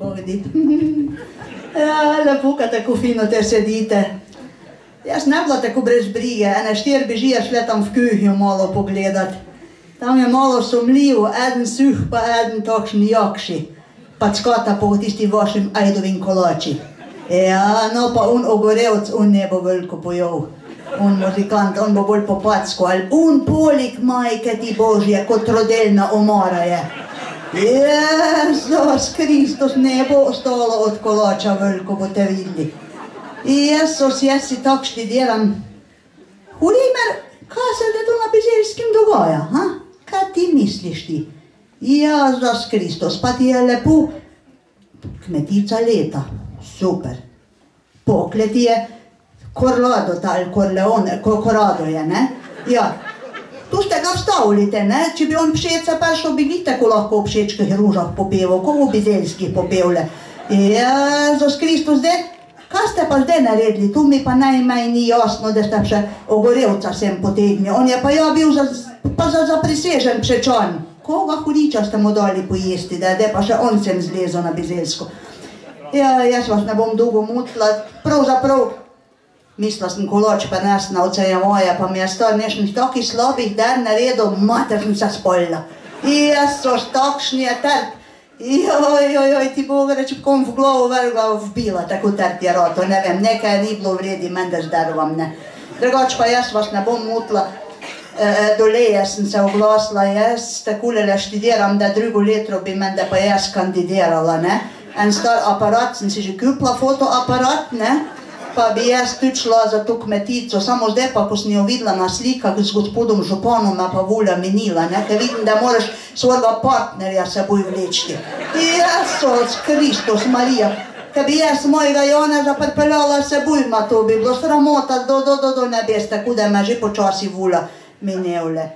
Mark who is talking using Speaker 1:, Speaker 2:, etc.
Speaker 1: Bogdi. Ja, lepo, kad tako fino te sedite. Jaz ne bila tako brez brige, ene 4 bežije šle tam v kuhnjo malo pogledat. Tam je malo sumljivo, eden suh pa eden takšen jakši. Pa skata po tisti vašim ajdovim kolači. Ja, no pa on ogorevc, on ne bo veliko pojel. On muzikant, on bo bolj po packu, ali on polik majke ti Božje, kot rodelna omara je. Jezus Kristus, ne bo ostalo od kolača veliko, boste videli. Jezus, jaz si tak študiram. Hurimer, kaj se da tu na Bizelskim dogaja, ha? Kaj ti misliš ti? Jezus Kristus, pa ti je lepo. Kmetica leta, super. Pokleti je Korlado, ali Korado je, ne? Ja. Tu ste ga vstavljite, ne? Če bi on pšeca prišel, bi vidite, ko lahko v pšečkih ružah popeval, ko v Bizelskih popevle. Jezus Kristus, zdaj, kaj ste pa zdaj naredili? Tu mi pa najmanj ni jasno, da ste še ogorevca sem potegnil. On je pa ja bil za prisežen pšečan. Koga hudiča ste mu dali pojesti, da je pa še on sem zlezel na Bizelsko. Ja, jaz vas ne bom dolgo mutila, pravzaprav mislila sem kolač prenesla od seje moje, pa mi je star nešnih takih slabih dan naredil, mater sem se spolila. Jezus, takšni je trp. Joj, ti bo reči, kom v glavu vrga vbila, tako trp je rato, ne vem, nekaj ni bilo vredi, menda zdarovam, ne. Drugač pa jaz vas ne bom mutila, doleje sem se oglasila, jaz takulele študiram, da drugo letro bi menda pa jaz kandidirala, ne. En star aparat, sem si že kupila fotoaparat, ne. Pa bi jaz tudi šla za to kmetico, samo zdaj pa, ko sem jo videla na slikah z gospodom županom, me pa volja minila, ne, ker vidim, da moraš svojega partnerja seboj vlečiti. Jezus Kristus Marija, ker bi jaz mojega Janeza pripeljala seboj, ma to bi bilo sramota do nebes, tako da me že počasi volja minevle.